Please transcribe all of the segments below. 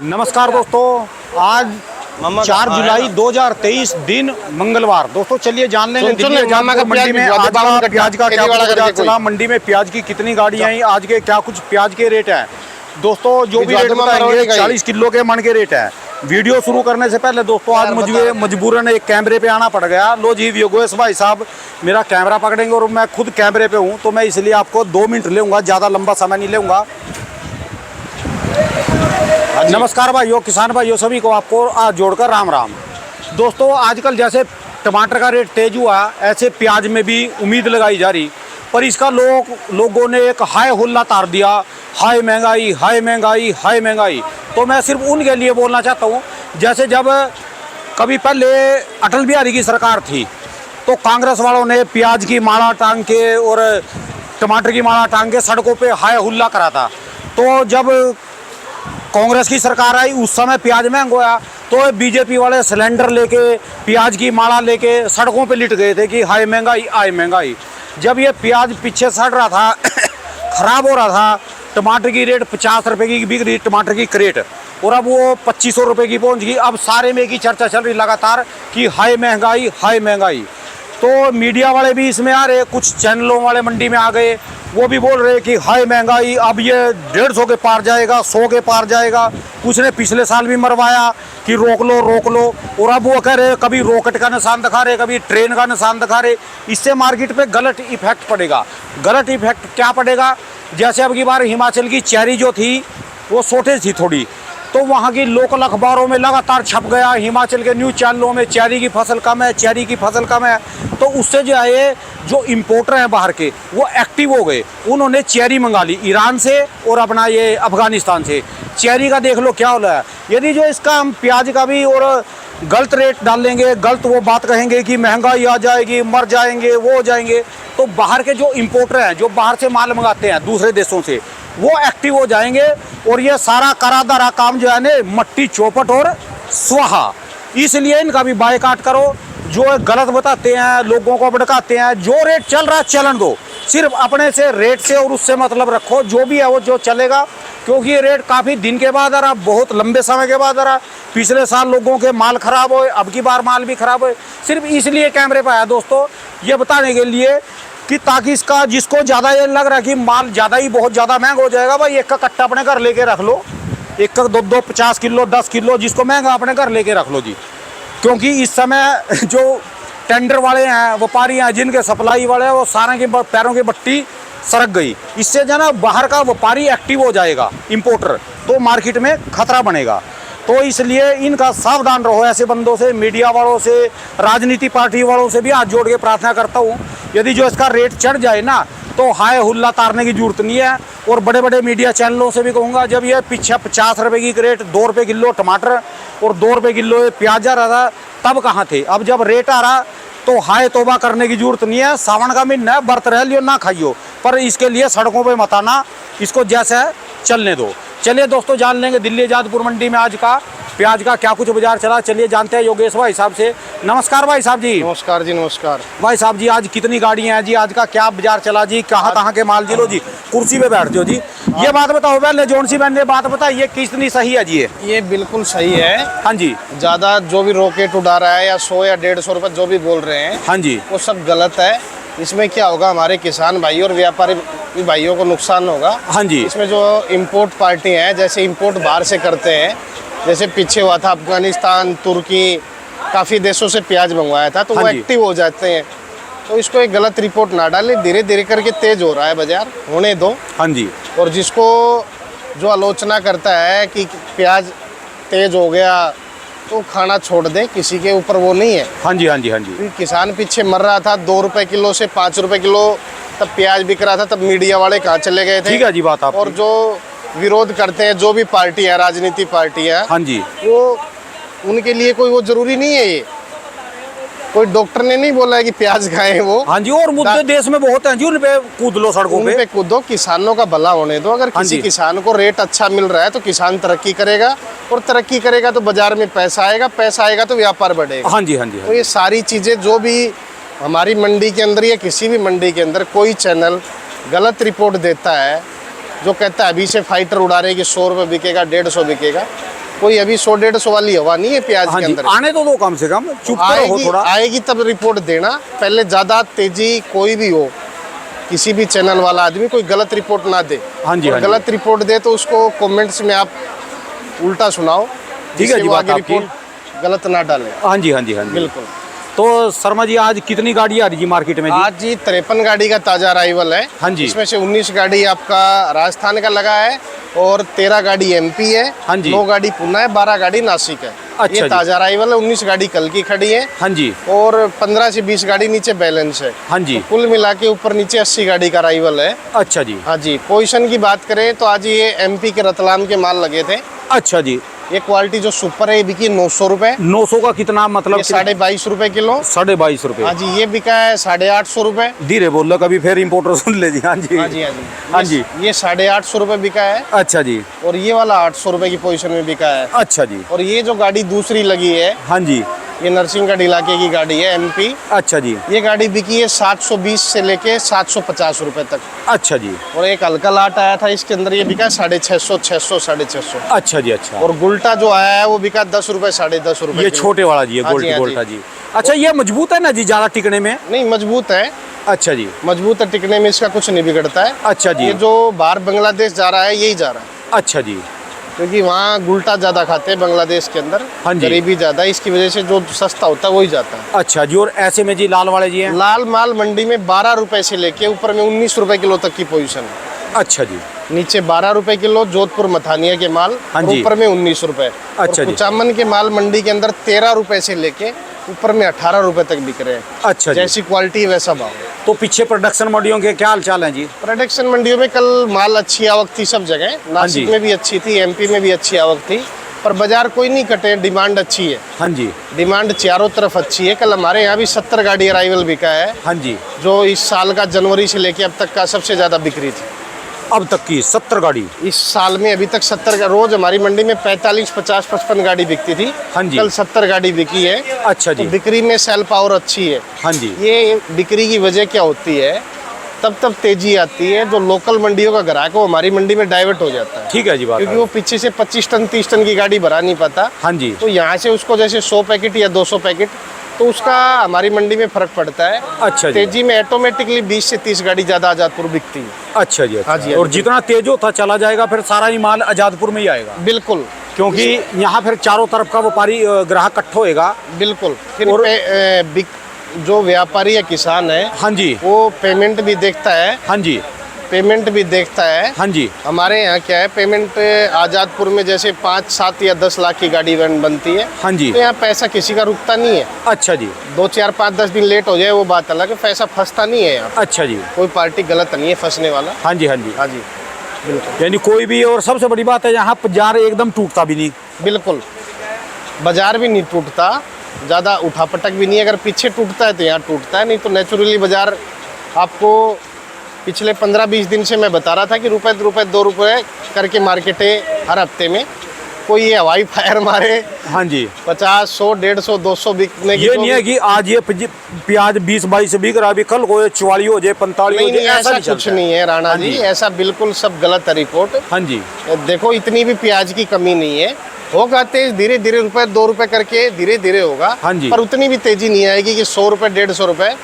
नमस्कार दोस्तों, आज 4 जुलाई 2023 दिन मंगलवार। दोस्तों चलिए जान लेंगे दिल्ली मंडी में आज का प्याज का क्या बाजार चला, मंडी में प्याज की कितनी गाड़ियां आई, आज के क्या कुछ प्याज के रेट है। दोस्तों जो भी रेट बताएंगे 40 किलो के मन के रेट है। वीडियो शुरू करने से पहले दोस्तों आज मुझे मजबूरन एक कैमरे पे आना पड़ गया। लो जी योगेश भाई साहब मेरा कैमरा पकड़ेंगे और मैं खुद कैमरे पे हूँ, तो मैं इसलिए आपको 2 मिनट लूँगा, ज़्यादा लंबा समय नहीं लूँगा। नमस्कार भाइयों, किसान भाइयों सभी को आपको आज जोड़कर राम राम। दोस्तों आजकल जैसे टमाटर का रेट तेज हुआ, ऐसे प्याज में भी उम्मीद लगाई जा रही, पर इसका लोगों ने एक हाय हुल्ला तार दिया, हाय महंगाई हाय महंगाई हाय महंगाई। तो मैं सिर्फ उनके लिए बोलना चाहता हूँ, जैसे जब कभी पहले अटल बिहारी की सरकार थी तो कांग्रेस वालों ने प्याज की माला टांग के और टमाटर की माला टांग के सड़कों पे हाय हुल्ला करा था। तो जब कांग्रेस की सरकार आई उस समय प्याज महंगा हुआ, तो बीजेपी वाले सिलेंडर लेके प्याज की माला लेके सड़कों पे लिट गए थे कि हाय महंगाई हाय महंगाई। जब ये प्याज पीछे सड़ रहा था ख़राब हो रहा था, टमाटर की रेट 50 रुपये की बिक रही टमाटर की क्रेट, और अब वो 2500 रुपये की पहुंच गई। अब सारे में की चर्चा चल रही लगातार कि हाय महंगाई हाय महंगाई। तो मीडिया वाले भी इसमें आ रहे, कुछ चैनलों वाले मंडी में आ गए, वो भी बोल रहे कि हाय महंगाई अब ये 150 के पार जाएगा, 100 के पार जाएगा। कुछ ने पिछले साल भी मरवाया कि रोक लो रोक लो, और अब वो कह रहे कभी रॉकेट का निशान दिखा रहे, कभी ट्रेन का निशान दिखा रहे। इससे मार्केट पे गलत इफेक्ट पड़ेगा। गलत इफेक्ट क्या पड़ेगा, जैसे अब की बार हिमाचल की चेरी जो थी वो शॉर्टेज थी थोड़ी, तो वहाँ की लोकल अखबारों में लगातार छप गया, हिमाचल के न्यूज़ चैनलों में चेरी की फसल कम है, चेरी की फसल कम है। तो उससे जो है जो इम्पोर्टर हैं बाहर के वो एक्टिव हो गए, उन्होंने चेरी मंगा ली ईरान से और अपना ये अफगानिस्तान से। चेरी का देख लो क्या हो रहा है। यदि जो इसका हम प्याज का भी और गलत रेट डालेंगे, गलत वो बात कहेंगे कि महंगाई आ जाएगी, मर जाएंगे, वो हो जाएंगे, तो बाहर के जो इम्पोर्टर हैं जो बाहर से माल मंगाते हैं दूसरे देशों से, वो एक्टिव हो जाएंगे और ये सारा करा धरा काम जो है ना मट्टी चौपट और स्वाहा। इसलिए इनका भी बायकाट करो। जो गलत बताते हैं, लोगों को भड़काते हैं, जो रेट चल रहा है चलन दो, सिर्फ अपने से रेट से और उससे मतलब रखो, जो भी है वो जो चलेगा। क्योंकि ये रेट काफ़ी दिन के बाद आ रहा, बहुत लंबे समय के बाद आ रहा। पिछले साल लोगों के माल खराब हुए, अब की बार माल भी खराब हुए। सिर्फ इसलिए कैमरे पर आया दोस्तों, ये बताने के लिए कि ताकि इसका जिसको ज़्यादा ये लग रहा है कि माल ज़्यादा ही बहुत ज़्यादा महंगा हो जाएगा, भाई एक का कट्टा अपने घर लेके रख लो, एक का 2 50 किलो 10 किलो, जिसको महंगा अपने घर लेके रख लो जी। क्योंकि इस समय जो टेंडर वाले हैं, व्यापारी हैं, जिनके सप्लाई वाले हैं, वो सारे के पैरों की बट्टी सरक गई। इससे जो ना बाहर का व्यापारी एक्टिव हो जाएगा, इंपोर्टर, तो मार्केट में खतरा बनेगा। तो इसलिए इनका सावधान रहो ऐसे बंदों से, मीडिया वालों से, राजनीति पार्टी वालों से भी हाथ जोड़ के प्रार्थना करता हूँ, यदि जो इसका रेट चढ़ जाए ना तो हाय हुल्ला तारने की जरूरत नहीं है। और बड़े बड़े मीडिया चैनलों से भी कहूँगा, जब ये पीछे 50 रुपये की रेट 2 रुपये किलो टमाटर और 2 रुपये किलो प्याज आ रहा था, तब कहाँ थे। अब जब रेट आ रहा तो हाय तौबा करने की जरूरत नहीं है। सावन का महीना है, व्रत रह लियो ना खाइयो, पर इसके लिए सड़कों पे मत आना, इसको जैसा है चलने दो। चलिए दोस्तों जान लेंगे दिल्ली आजादपुर मंडी में आज का प्याज का क्या कुछ बाजार चला। चलिए जानते हैं योगेश भाई साहब से। नमस्कार भाई साहब जी। नमस्कार जी, नमस्कार भाई साहब जी। आज कितनी गाड़ियाँ हैं जी, आज का क्या बाजार चला जी, कहाँ के माल जी? लो जी कुर्सी पे बैठ जाओ जी। ये बात बताओ पहले, जौन सी मैंने बात बताई ये कितनी सही है जी? ये बिल्कुल सही है। हाँ जी। ज्यादा जो भी रॉकेट उड़ा रहा है या 100 या 150 रुपए जो भी बोल रहे हैं, हाँ जी, वो सब गलत है। इसमें क्या होगा, हमारे किसान भाई और व्यापारी भाइयों को नुकसान होगा। हाँ जी। इसमें जो इम्पोर्ट पार्टी है, जैसे इम्पोर्ट बाहर से करते हैं, जैसे पीछे हुआ था अफगानिस्तान, तुर्की, काफ़ी देशों से प्याज मंगवाया था, तो वो एक्टिव हो जाते हैं। तो इसको एक गलत रिपोर्ट ना डाले, धीरे धीरे करके तेज हो रहा है बाजार, होने दो। हाँ जी। और जिसको जो आलोचना करता है कि प्याज तेज हो गया तो खाना छोड़ दे, किसी के ऊपर वो नहीं है। हाँ जी हाँ जी हाँ जी। किसान पीछे मर रहा था, 2 रुपए किलो से 5 रुपए किलो तब प्याज बिक रहा था, तब मीडिया वाले कहाँ चले गए थे? ठीक है जी बात आप। और जो विरोध करते हैं जो भी पार्टी है, राजनीति पार्टी है, हाँ जी, वो उनके लिए कोई वो जरूरी नहीं है। ये कोई डॉक्टर ने नहीं बोला है कि प्याज खाएं वो। हाँ जी। और मुद्दे देश में बहुत हैं जी, उन पे कूद लो सड़कों पे। कूदो, किसानों का भला होने दो। अगर किसी किसान को रेट अच्छा मिल रहा है तो किसान तरक्की करेगा, और तरक्की करेगा तो बाजार में पैसा आएगा, पैसा आएगा तो व्यापार बढ़ेगा। हाँ जी हाँ जी। तो ये सारी चीजें जो भी हमारी मंडी के अंदर या किसी भी मंडी के अंदर कोई चैनल गलत रिपोर्ट देता है जो कहता है अभी से फाइटर उड़ा रहे कि 100 रुपये बिकेगा, 150 बिकेगा, कोई अभी 100-150 वाली हवा नहीं है प्याज हाँ के जी, अंदर। आने तो दो कम से कम, चुप तो रहो थोड़ा। आएगी तब रिपोर्ट देना। पहले ज़्यादा तेजी कोई भी हो, किसी भी चैनल वाला आदमी कोई गलत रिपोर्ट ना दे। हाँ जी, और हाँ जी। गलत रिपोर्ट दे तो उसको कमेंट्स में आप उल्टा सुनाओ, ठीक है जिससे जी, वो बात आगे आपकी। रिपोर्ट गलत ना डाले। हाँ जी, हाँ जी, हाँ जी। बिल्कुल। तो शर्मा जी आज कितनी गाड़ी आ रही जी मार्केट में जी? आज जी 53 गाड़ी का ताज़ा अराइवल है। हाँ जी। इसमें से 19 गाड़ी आपका राजस्थान का लगा है और 13 गाड़ी एमपी है। हाँ जी। 9 गाड़ी पुणे है, 12 गाड़ी नासिक है। अच्छा ये जी। ताज़ा अराइवल है। 19 गाड़ी कल की खड़ी है हाँ जी, और 15 से 20 गाड़ी नीचे बैलेंस है। हाँ जी। तो कुल मिला के ऊपर नीचे 80 गाड़ी का अराइवल है। अच्छा जी, हाँ जी। पोजीशन की बात करें तो आज ये एमपी के रतलाम के माल लगे थे। अच्छा जी। ये क्वालिटी जो सुपर है ये बिकी 900 रुपए। 900 का कितना मतलब? ये 22.5 रुपए किलो। 22.5 रुपए। हाँ जी। ये बिका है 850 रुपए। धीरे बोल लो, कभी फिर इम्पोर्टर सुन ले जी। हाँ जी, हाँ जी, हाँ जी। हाँ जी। ये 850 रुपए बिका है अच्छा जी, और ये वाला 800 रुपए की पोजीशन में बिका है। अच्छा जी, और ये जो गाड़ी दूसरी लगी है, हाँ जी, ये नरसिंहगढ़ इलाके की गाड़ी है एमपी। अच्छा जी, ये गाड़ी बिकी है 720 से लेके 750 रुपए तक। अच्छा जी, और एक हल्का लाट आया था, इसके अंदर ये बिका 650, 600, 650। अच्छा जी, अच्छा। और गुल्टा जो आया है वो बिका 10 रुपए, 10.5 रुपए। ये छोटे वाला जी है, हाँ जी, हाँ गोल्टा जी। जी। अच्छा, ये मजबूत है ना जी ज्यादा टिकने में? नहीं, मजबूत है। अच्छा जी, मजबूत है, टिकने में इसका कुछ नहीं बिगड़ता है। अच्छा जी, ये जो बाहर बांग्लादेश जा रहा है यही जा रहा है, अच्छा जी, क्योंकि वहाँ गुल्टा ज़्यादा खाते हैं बांग्लादेश के अंदर। हाँ जी। गरीबी ज़्यादा है, इसकी वजह से जो सस्ता होता है वही जाता है। अच्छा जी। और ऐसे में जी लाल वाले जी हैं? लाल माल मंडी में 12 रुपए से लेके ऊपर में 19 रुपए किलो तक की पोजीशन है। अच्छा जी, नीचे 12 रुपए किलो जोधपुर मथानिया के माल, हाँ और जी। ऊपर में 19 रुपए। अच्छा और जी। कुचामन के माल मंडी के अंदर 13 रुपए से लेके ऊपर में 18 रुपए तक बिक रहे हैं। अच्छा जी। जैसी क्वालिटी वैसा भाव। तो पीछे प्रोडक्शन मंडियों के क्या हाल चाल हैं जी? प्रोडक्शन मंडियों में कल माल अच्छी आवक थी सब जगह। नासिक जी। में भी अच्छी थी, एमपी में भी अच्छी आवक थी, पर बाजार कोई नहीं कटे, डिमांड अच्छी है। हाँ जी, डिमांड चारों तरफ अच्छी है। कल हमारे यहाँ भी 70 गाड़ी अराइवल बिका है, हाँ जी। जो इस साल का जनवरी से लेके अब तक का सबसे ज़्यादा बिक्री थी। अब तक की 70 गाड़ी? इस साल में अभी तक 70 का, रोज हमारी मंडी में 45, 50, 55 गाड़ी बिकती थी। हाँ जी। कल 70 गाड़ी बिकी है। अच्छा तो जी, बिक्री में सेल पावर अच्छी है। हाँ जी, ये बिक्री की वजह क्या होती है, तब तेजी आती है। जो लोकल मंडियों का ग्राहक है वो हमारी मंडी में डाइवर्ट हो जाता है, ठीक है जी, बात क्योंकि है। वो पीछे से 25 टन 30 टन की गाड़ी भरा नहीं पाता। हाँ जी, तो यहाँ से उसको जैसे 100 पैकेट या 200 पैकेट, तो उसका हमारी मंडी में फर्क पड़ता है। अच्छा जी, तेजी में ऑटोमेटिकली 20 से 30 गाड़ी ज़्यादा आजादपुर बिकती है। अच्छा जी, अच्छा। हाँ जी, हाँ और जी। जितना तेज होता चला जाएगा फिर सारा ही माल आजादपुर में ही आएगा, बिल्कुल, क्योंकि यहाँ फिर चारों तरफ का व्यापारी ग्राहक इकट्ठा होएगा। बिल्कुल। फिर और- जो व्यापारी या किसान है हाँ जी, वो पेमेंट भी देखता है, हाँ जी, पेमेंट भी देखता है। हाँ जी, हमारे यहाँ क्या है, पेमेंट आजादपुर में जैसे 5, 7 या 10 लाख की गाड़ी बनती है, हाँ जी। तो यहाँ पैसा किसी का रुकता नहीं है। अच्छा जी, 2, 4, 5, 10 दिन लेट हो जाए वो बात अलग है, पैसा फंसता नहीं है यहाँ। अच्छा जी, कोई पार्टी गलत नहीं है फंसने वाला। हाँ जी, हाँ जी। हाँ जी, बिल्कुल, यानी कोई भी, और सबसे बड़ी बात है यहाँ बाजार एकदम टूटता भी नहीं। बिल्कुल। बाजार भी नहीं टूटता, ज़्यादा उठापटक भी नहीं है। अगर पीछे टूटता है तो यहाँ टूटता है, नहीं तो नेचुरली बाजार आपको पिछले 15-20 दिन से मैं बता रहा था कि रुपए 2 रुपए करके मार्केटें हर हफ्ते में, कोई ये हवाई फायर मारे हाँ जी, 50, 100, 150, 200 बिकने की ये तो नहीं है कि आज ये प्याज 20-22 बिक रहा, अभी कल को 44 हो जाए, 45 हो नहीं, जाए, ऐसा कुछ चलता नहीं है राणा हाँ जी, जी। ऐसा बिल्कुल सब गलत है रिपोर्ट। हाँ जी, देखो इतनी भी प्याज की कमी नहीं है, होगा तेज, धीरे धीरे रुपए 2 रुपए करके धीरे धीरे होगा। हाँ जी। पर उतनी भी तेजी नहीं आएगी कि 100 रुपए 150 रुपए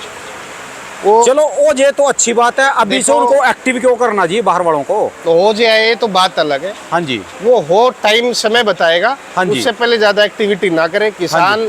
वो चलो वो जे तो अच्छी बात है। अभी से देखो- उनको एक्टिव क्यों करना जी बाहर वालों को? तो हो जाए तो बात अलग है। हाँ जी, वो हो टाइम समय बताएगा। हाँ जी। उससे पहले ज्यादा एक्टिविटी ना करे। किसान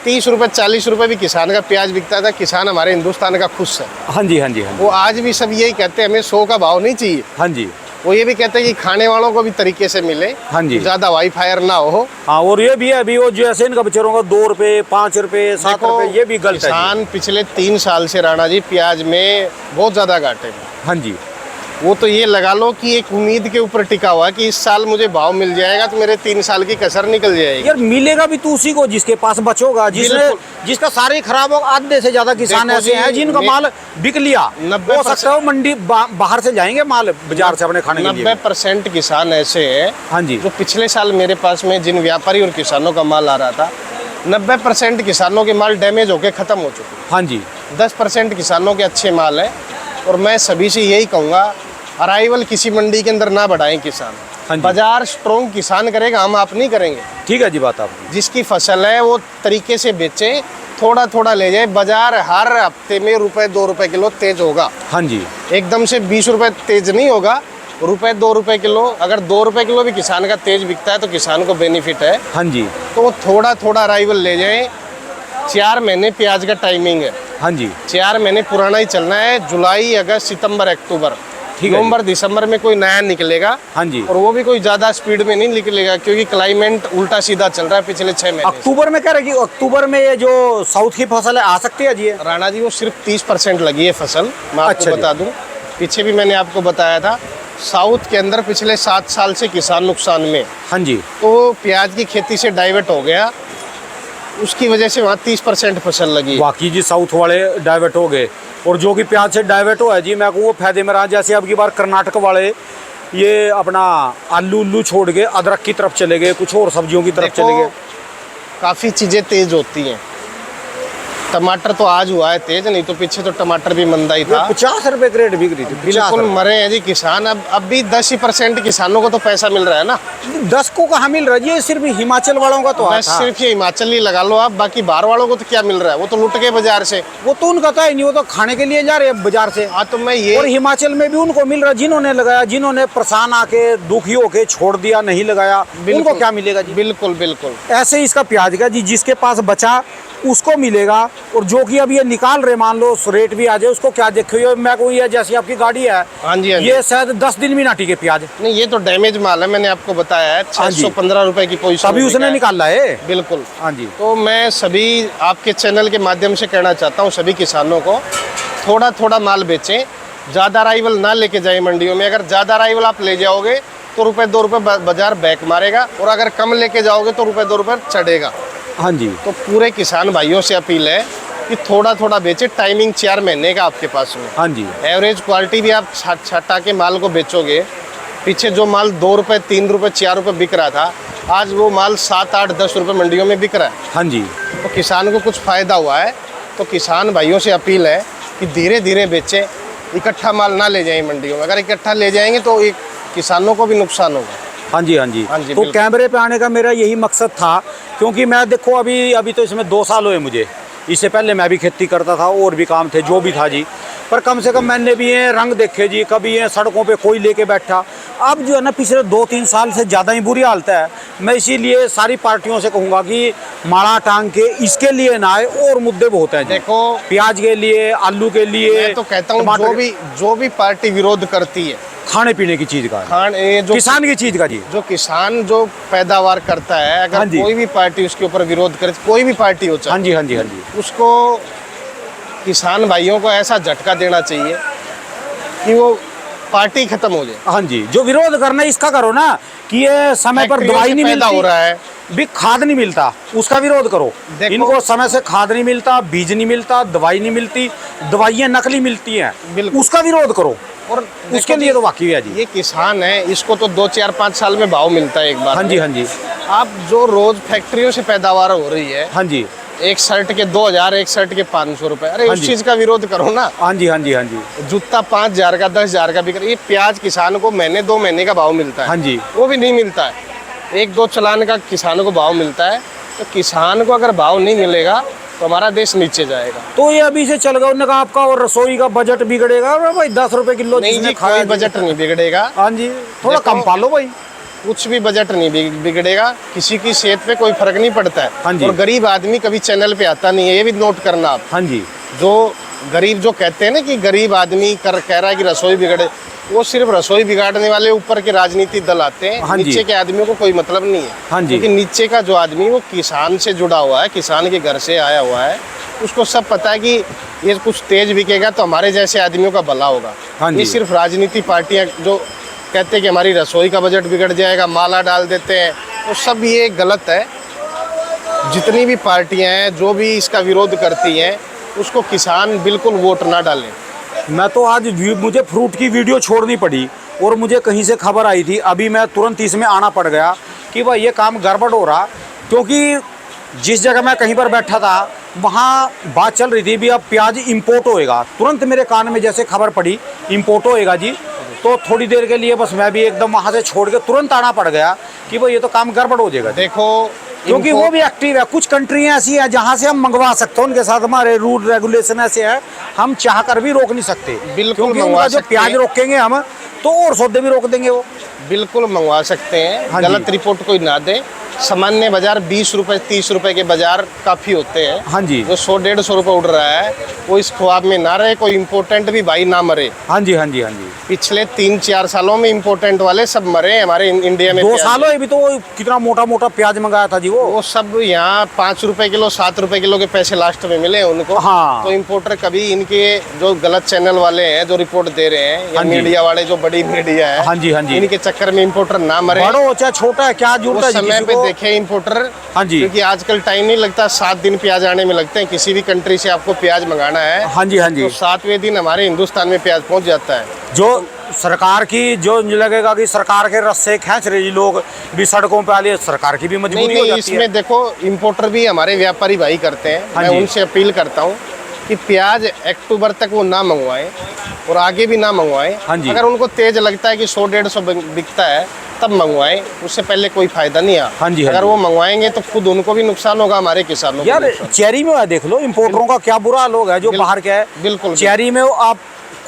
30 रुपए 40 रुपए भी किसान का प्याज बिकता था। किसान हमारे हिंदुस्तान का खुश है। हाँ जी, हाँ जी, हाँ जी, वो आज भी सब यही कहते हैं हमें 100 का भाव नहीं चाहिए। हाँ जी, वो ये भी कहते हैं कि खाने वालों को भी तरीके से मिले, हाँ जी। ज्यादा वाई फायर ना हो। हाँ। और ये भी है अभी वो जैसे इनका बेचारों का 2 रुपए 5 रुपए 7 देखो, रुपए ये भी गलत है जी। किसान पिछले 3 साल से राणा जी प्याज में बहुत ज्यादा घाटे में। हाँ जी, वो तो ये लगा लो कि एक उम्मीद के ऊपर टिका हुआ कि इस साल मुझे भाव मिल जाएगा तो मेरे 3 साल की कसर निकल जाएगी। यार मिलेगा भी तो उसी को जिसके पास बचोगा, जिसने बिल्कुल। जिसका सारे खराब होगा। आधे से ज्यादा किसान देखो ऐसे जी, हैं जिनका माल बिक लिया, 90% हो सकता है वो मंडी बाहर से जाएंगे माल बाजार से अपने खाने के लिए। 90% किसान ऐसे हैं हाँ जी, जो पिछले साल मेरे पास में जिन व्यापारी और किसानों का माल आ रहा था, 90% किसानों के माल डैमेज होके खत्म हो चुके। हाँ जी, 10% किसानों के अच्छे माल हैं। और मैं सभी से यही कहूँगा अराइवल किसी मंडी के अंदर ना बढ़ाएं किसान। हाँ जी। बाजार स्ट्रॉन्ग किसान करेगा, हम आप नहीं करेंगे। ठीक है जी, बात आपकी। जिसकी फसल है वो तरीके से बेचे, थोड़ा थोड़ा ले जाए। बाजार हर हफ्ते में ₹1-2 किलो तेज होगा। हाँ जी। एकदम से 20 रुपए तेज नहीं होगा, ₹1-2 किलो। अगर ₹2 किलो भी किसान का तेज बिकता है तो किसान को बेनिफिट है। हाँ जी। तो वो थोड़ा थोड़ा अराइवल ले जाए। 4 महीने प्याज का टाइमिंग है। हाँ जी। 4 महीने पुराना ही चलना है, जुलाई, अगस्त, सितंबर, अक्टूबर। ठीक है। नवंबर दिसंबर में कोई नया निकलेगा। हाँ जी। और वो भी कोई ज्यादा स्पीड में नहीं निकलेगा, क्योंकि क्लाइमेट उल्टा सीधा चल रहा है पिछले 6 महीने से। अक्टूबर में कह रहे कि अक्टूबर में ये जो साउथ की फसल है आ सकती है जी? राणा जी, वो सिर्फ 30% लगी है फसल। मैं आपको अच्छा जी। बता दूं, पीछे भी मैंने आपको बताया था, साउथ के अंदर पिछले 7 साल से किसान नुकसान में। हाँ जी। तो वो प्याज की खेती से डाइवर्ट हो गया, उसकी वजह से वहाँ 30% फसल लगी। बाकी जी साउथ वाले डाइवर्ट हो गए, और जो कि प्याज से डाइवर्ट हुआ है जी, मैं कहूँ वो फायदे में रहा। जैसे अब की बार कर्नाटक वाले ये अपना आलू उल्लू छोड़ के अदरक की तरफ चले गए, कुछ और सब्जियों की तरफ चले गए। काफ़ी चीज़ें तेज होती हैं। टमाटर तो आज हुआ है तेज, नहीं तो पीछे तो टमाटर भी मंदा ही था। 50 रुपए की रेट बिक रही थी। बिल्कुल मरे हैं जी किसान। अब भी 10% किसानों को तो पैसा मिल रहा है ना। 10 को कहाँ मिल रहा है जी? ये सिर्फ हिमाचल वालों का तो आता बस सिर्फ ये हिमाचल ही लगा लो आप, बाकी बाहर वालों को तो क्या मिल रहा है? वो तो लुट गए बाजार से। वो तो उनका था ही नहीं, वो तो खाने के लिए जा रहे हैं बाजार से। हाँ, तो मैं ये और हिमाचल में भी उनको मिल रहा है जिन्होंने लगाया, जिन्होंने परेशान आके दुखी होके छोड़ दिया, नहीं लगाया, उनको क्या मिलेगा जी? बिल्कुल बिल्कुल। ऐसे ही इसका प्याज का जी, जिसके पास बचा उसको मिलेगा, और जो कि अब ये निकाल रहे, मान लो रेट भी आ जाए, उसको क्या देखिए। मैं कहूँ ये जैसी आपकी गाड़ी है, हाँ जी, हाँ जी। ये शायद 10 दिन भी ना टिके प्याज। नहीं, ये तो डैमेज माल है, मैंने आपको बताया है। हाँ जी। 615 रुपए की पोजीशन तभी उसने निकाला है। बिल्कुल। हाँ जी। तो मैं सभी आपके चैनल के माध्यम से कहना चाहता हूँ, सभी किसानों को थोड़ा थोड़ा माल बेचें, ज़्यादा अराइवल ना लेके जाए मंडियों में। अगर ज़्यादा अराइवल आप ले जाओगे तो ₹1-2 बाजार बैक मारेगा, और अगर कम लेके जाओगे तो ₹1-2 चढ़ेगा। हाँ जी। तो पूरे किसान भाइयों से अपील है कि थोड़ा थोड़ा बेचे। टाइमिंग 4 महीने का आपके पास में। हाँ जी। एवरेज क्वालिटी भी आप छटा के माल को बेचोगे। पीछे जो माल ₹2, ₹3, ₹4 बिक रहा था, आज वो माल 7, 8, ₹10 मंडियों में बिक रहा है। हाँ जी। तो किसान को कुछ फ़ायदा हुआ है। तो किसान भाइयों से अपील है कि धीरे धीरे बेचें, इकट्ठा माल ना ले जाएं मंडियों में। अगर इकट्ठा ले जाएंगे तो एक किसानों को भी नुकसान होगा। हाँ जी। हाँ जी। हाँ जी, तो बिल्कुल। कैमरे पे आने का मेरा यही मकसद था, क्योंकि मैं देखो अभी तो इसमें 2 साल हुए मुझे। इससे पहले मैं भी खेती करता था, और भी काम थे जो भी था जी, पर कम से कम मैंने भी ये रंग देखे जी। कभी ये सड़कों पे कोई लेके बैठा, अब जो है ना पिछले 2-3 साल से ज़्यादा ही बुरी हालत है। मैं इसीलिए सारी पार्टियों से कहूँगा कि माड़ा टांग के इसके लिए ना आए, और मुद्दे बहुत हैं जी। देखो, प्याज के लिए, आलू के लिए, मैं तो कहता हूँ जो भी पार्टी विरोध करती है खाने पीने की चीज़ का, ये जो किसान की चीज़ का जी, जो किसान जो पैदावार करता है, हाँ अगर जी। कोई भी पार्टी उसके ऊपर विरोध करे, कोई भी पार्टी हो चाहे, हाँ जी। हाँ जी। हाँ जी। उसको किसान भाइयों को ऐसा झटका देना चाहिए कि वो पार्टी खत्म हो जाए। हाँ जी। जो विरोध करना है इसका करो ना, कि ये समय पर फैक्ट्रियों दवाई से नहीं पैदा मिलती हो रहा है, भी खाद नहीं मिलता, उसका विरोध करो। देखो- इनको समय से खाद नहीं मिलता, बीज नहीं मिलता, दवाई नहीं मिलती, दवाइयाँ नकली मिलती हैं, बिल्कुल। उसका विरोध करो। और उसके देखो लिए तो वाकई है जी। ये किसान है, इसको तो 2, 4, 5 साल में भाव मिलता है एक बार। हाँ जी। हाँ जी। आप जो रोज फैक्ट्रियों से पैदावार हो रही है, हाँ जी। एक शर्ट के 2000, एक शर्ट के 500 रुपए, अरे हाँ उस जी। चीज का विरोध करो ना। हाँ जी। हाँ जी। हाँ जी। जूता 5000 का, 10000 का बिक रहा है। ये प्याज किसान को महीने 2 महीने का भाव मिलता है। हाँ जी। वो भी नहीं मिलता है, 1-2 चालान का किसानों को भाव मिलता है। तो किसान को अगर भाव नहीं मिलेगा तो हमारा देश नीचे जाएगा। तो ये अभी से चल गया, उन्होंने कहा आपका और रसोई का बजट बिगड़ेगा। अरे भाई 10 रुपए किलो नहीं जिसने जी, खाया कोई जी। बजट नहीं बिगड़ेगा। हाँ जी। थोड़ा देखो- कम पालो भाई। कुछ भी बजट नहीं बिगड़ेगा, किसी की सेहत पे कोई फर्क नहीं पड़ता है। हाँ जी। और गरीब आदमी कभी चैनल पे आता नहीं है, ये भी नोट करना आप। हाँ जी। जो गरीब जो कहते हैं ना कि गरीब आदमी कह रहा है कि रसोई बिगड़े, वो सिर्फ रसोई बिगाड़ने वाले ऊपर के राजनीति दल आते हैं। हाँ जी। नीचे के आदमियों को कोई मतलब नहीं है। हाँ जी। क्योंकि नीचे का जो आदमी वो किसान से जुड़ा हुआ है, किसान के घर से आया हुआ है, उसको सब पता है कि ये कुछ तेज बिकेगा तो हमारे जैसे आदमियों का भला होगा। हाँ जी। ये सिर्फ राजनीति पार्टियां जो कहते हैं कि हमारी रसोई का बजट बिगड़ जाएगा, माला डाल देते हैं, तो सब ये गलत है। जितनी भी पार्टियां हैं जो भी इसका विरोध करती हैं, उसको किसान बिल्कुल वोट ना डालें। मैं तो आज मुझे फ्रूट की वीडियो छोड़नी पड़ी, और मुझे कहीं से खबर आई थी, अभी मैं तुरंत इसमें आना पड़ गया कि भाई ये काम गड़बड़ हो रहा। क्योंकि जिस जगह मैं कहीं पर बैठा था वहाँ बात चल रही थी भी अब प्याज इंपोर्ट होएगा। तुरंत मेरे कान में जैसे खबर पड़ी इंपोर्ट होएगा जी, तो थोड़ी देर के लिए बस मैं भी एकदम वहाँ से छोड़ के तुरंत आना पड़ गया कि भाई ये तो काम गड़बड़ हो जाएगा। देखो क्योंकि वो भी एक्टिव है, कुछ कंट्रियाँ ऐसी है जहाँ से हम मंगवा सकते हैं, उनके साथ हमारे रूल रेगुलेशन ऐसे है, हम चाह कर भी रोक नहीं सकते। बिल्कुल क्योंकि मंगवा उनका जो सकते प्याज हैं। रोकेंगे हम तो और सौदे भी रोक देंगे वो। बिल्कुल मंगवा सकते हैं, हाँ जी। गलत रिपोर्ट कोई ना दे। सामान्य बाजार 20 रुपए 30 रुपए के बाजार काफ़ी होते हैं। हाँ जी। जो 100-150 रुपए उड़ रहा है वो इस ख्वाब में ना रहे, कोई इम्पोर्टेंट भी भाई ना मरे। हाँ जी, हाँ जी, हाँ जी। पिछले 3-4 सालों में इम्पोर्टेंट वाले सब मरे हमारे इंडिया में। 2 प्याज। साल हुए भी तो वो कितना मोटा मोटा प्याज मंगाया था जी वो सब यहाँ 5 रुपए किलो 7 रुपए किलो के पैसे लास्ट में मिले उनको। हाँ। तो इम्पोर्टर कभी इनके जो गलत चैनल वाले हैं जो रिपोर्ट दे रहे हैं या हाँ जी। मीडिया वाले जो बड़ी मीडिया है, हाँ जी, हाँ जी। इनके चक्कर में इम्पोर्टर ना मरे। बड़ो हो चाहे छोटा है, क्या जरूरत उस है जी समय किसी पे को? देखे इम्पोर्टर। हाँ जी। क्योंकि आजकल टाइम नहीं लगता, 7 दिन प्याज आने में लगते हैं। किसी भी कंट्री से आपको प्याज मंगाना है हाँ जी, हाँ जी। तो 7वें दिन हमारे हिंदुस्तान में प्याज पहुंच जाता है। जो सरकार की जो लगेगा कि सरकार के रस्से खींच रहे जी लोग भी सड़कों पे आ लिए, सरकार की भी नहीं मजबूरी हो नहीं, जाती इसमें है। देखो इम्पोर्टर भी हमारे व्यापारी भाई करते हैं। हाँ मैं जी। उनसे अपील करता हूँ कि प्याज अक्टूबर तक वो ना मंगवाएं और आगे भी ना मंगवाएं। हाँ जी। अगर उनको तेज लगता है कि 100-150 बिकता है तब मंगवाएं, उससे पहले कोई फायदा नहीं है। हाँ जी, हाँ अगर जी। वो मंगवाएंगे तो खुद उनको भी नुकसान होगा, हमारे किसानों को यार नुकसान। चेरी में है, देख लो इम्पोर्टरों का क्या बुरा लोग है जो बाहर के है। बिल्कुल। चेरी में आप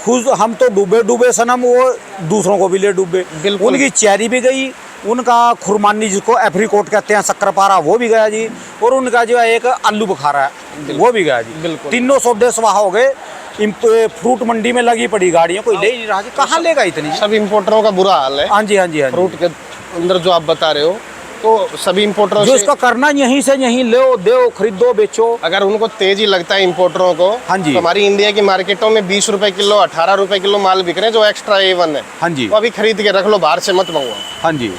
खुद हम तो डूबे सनम, वो दूसरों को भी ले डूबे। बिल्कुल। उनकी चेरी भी गई, उनका खुरमानी जिसको एप्रिकॉट कहते हैं, शक्करपारा वो भी गया जी, और उनका जो है एक आलू बुखारा है वो भी गया जी। बिल्कुल। तीनों सौदे स्वाहा हो गए। फ्रूट मंडी में लगी पड़ी गाड़ियाँ, कोई ले ही नहीं रहा जी, कहाँ लेगा इतनी? सब इम्पोर्टरों का बुरा हाल है। हाँ जी, हाँ जी, हाँ जी। फ्रूट के अंदर जो आप बता रहे हो तो सभी इम्पोर्टरों जो से इसका करना यहीं से यहीं लो, दो, खरीदो, बेचो। अगर उनको तेज ही लगता है इम्पोर्टरों को, हाँ जी। तो हमारी इंडिया की मार्केटों में 20 रुपए किलो 18 रुपए किलो माल बिक रहे हैं जो एक्स्ट्रा A1 है। हाँ जी, वो अभी खरीद के रख लो, बाहर से मत मंगवाओ। हाँ जी।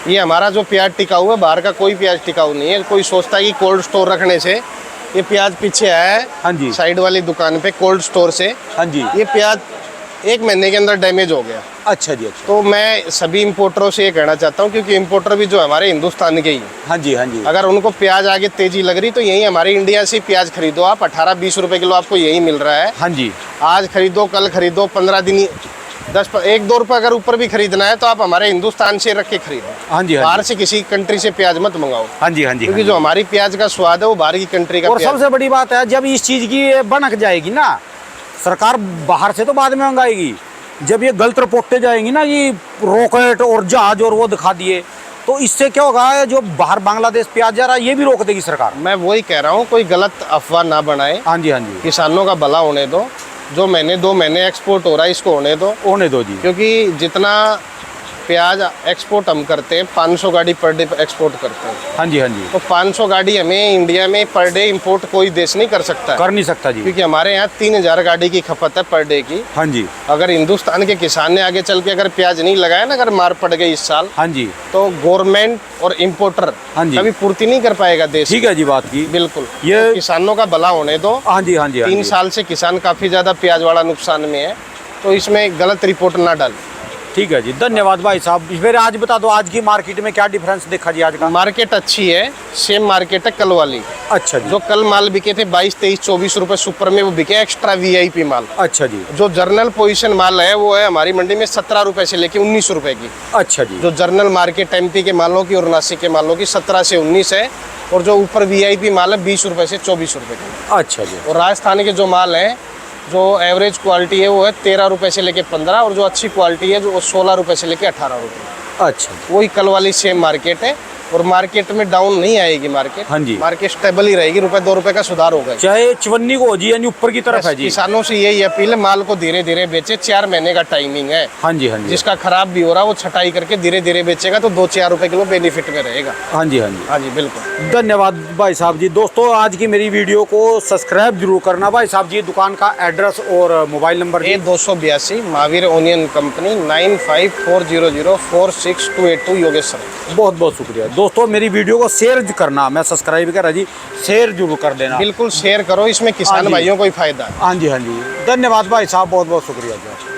ये हमारा जो प्याज टिकाऊ है, बाहर का कोई प्याज टिकाऊ नहीं है। कोई सोचता है कि कोल्ड स्टोर रखने से ये प्याज पीछे आया है, हाँ जी। साइड वाली दुकान पे कोल्ड स्टोर से हाँ जी। ये प्याज 1 महीने के अंदर डैमेज हो गया। अच्छा जी, अच्छा। तो मैं सभी इम्पोर्टरों से ये कहना चाहता हूँ, क्योंकि इम्पोर्टर भी जो हमारे हिंदुस्तान के ही हैं। हाँ जी, हाँ जी। अगर उनको प्याज आगे तेजी लग रही तो यही हमारे इंडिया से प्याज खरीदो आप। 18-20 रुपए किलो आपको यही मिल रहा है। हाँ जी। आज खरीदो, कल खरीदो, 15 दिन 1-2 रुपए अगर ऊपर भी खरीदना है तो आप हमारे हिंदुस्तान से रख के खरीदो। हाँ जी, हाँ बाहर जी। से किसी कंट्री से प्याज मत मंगाओ, हाँ जी, हाँ जी, क्योंकि हाँ जो जी। हमारी प्याज का स्वाद है वो बाहर की कंट्री का और प्याज। सबसे बड़ी बात है, जब इस चीज़ की ये बनक जाएगी ना, सरकार बाहर से तो बाद में मंगाएगी। जब ये गलत रिपोर्टें जाएंगी ना, ये रॉकेट और जहाज और वो दिखा दिए, तो इससे क्या होगा, जो बाहर बांग्लादेश प्याज जा रहा है ये भी रोक देगी सरकार। मैं वही कह रहा हूँ, कोई गलत अफवाह ना बनाए। हाँ जी, हाँ जी। किसानों का भला होने दो। जो महीने 2 महीने एक्सपोर्ट हो रहा है इसको होने दो, होने दो जी। क्योंकि जितना प्याज एक्सपोर्ट हम करते हैं 500 गाड़ी पर डे एक्सपोर्ट करते हैं। हाँ जी, हाँ जी। तो 500 गाड़ी हमें इंडिया में पर डे इंपोर्ट कोई देश नहीं कर सकता है, कर नहीं सकता जी। क्योंकि हमारे यहाँ 3000 गाड़ी की खपत है पर डे की। हाँ जी, अगर हिंदुस्तान के किसान ने आगे चल के अगर प्याज नहीं लगाया ना, अगर मार पड़ गई इस साल, हाँ जी। तो गवर्नमेंट और इम्पोर्टर हाँ जी। कभी पूर्ति नहीं कर पाएगा देश ठीक है जी, बात की। बिल्कुल। ये- तो किसानों का भला होने दो। हाँ जी, हाँ जी, हाँ 3 जी। साल से किसान काफी ज्यादा प्याज वाला नुकसान में है, तो इसमें गलत रिपोर्ट ना डाल। ठीक है जी, धन्यवाद भाई साहब। फिर आज बता दो, आज की मार्केट में क्या डिफरेंस देखा जी आज का? मार्केट अच्छी है, सेम मार्केट है कल वाली। अच्छा जी। जो कल माल बिके थे 22, 23, 24 रुपए सुपर में, वो बिके एक्स्ट्रा VIP माल। अच्छा जी। जो जर्नल पोजीशन माल है वो है हमारी मंडी में 17 रुपए से लेके 19 रुपए की। अच्छा जी। जो जर्नल मार्केट MP के मालों की और नासिक के मालों की 17 से 19 है, और जो ऊपर VIP माल है 20 रुपए से 24 रुपए की। अच्छा जी। और राजस्थान के जो माल हैं, जो एवरेज क्वालिटी है वो है 13 रुपए से लेके 15, और जो अच्छी क्वालिटी है जो 16 रुपए से लेके 18 रुपए। अच्छा जी। वही कल वाली सेम मार्केट है, और मार्केट में डाउन नहीं आएगी मार्केट। हाँ जी। मार्केट स्टेबल ही रहेगी, ₹1-2 रुपए का सुधार होगा। चाहे चवन्नी को हो जी, यानी ऊपर की तरफ है जी। किसानों से यही अपील है, माल को धीरे धीरे बेचे। 4 महीने का टाइमिंग है। हाँ जी, हाँ जी। जिसका खराब भी हो रहा है वो छटाई करके धीरे धीरे बेचेगा तो 2-4 रुपए किलो बेनिफिट में रहेगा। हाँ जी, हाँ जी। हाँ जी, बिल्कुल। धन्यवाद भाई साहब जी। दोस्तों, आज की मेरी वीडियो को सब्सक्राइब जरूर करना। भाई साहब जी, दुकान का एड्रेस और मोबाइल नंबर जी। A282 Mahavir onion company, 9540046282 Yogeshwar. बहुत बहुत शुक्रिया दोस्तों। मेरी वीडियो को शेयर करना, मैं सब्सक्राइब कर रहा जी, शेयर जरूर कर देना। बिल्कुल शेयर करो, इसमें हाँ किसान जी। भाइयों को ही फायदा है। हाँ जी, हाँ जी। धन्यवाद भाई साहब, बहुत बहुत शुक्रिया जी।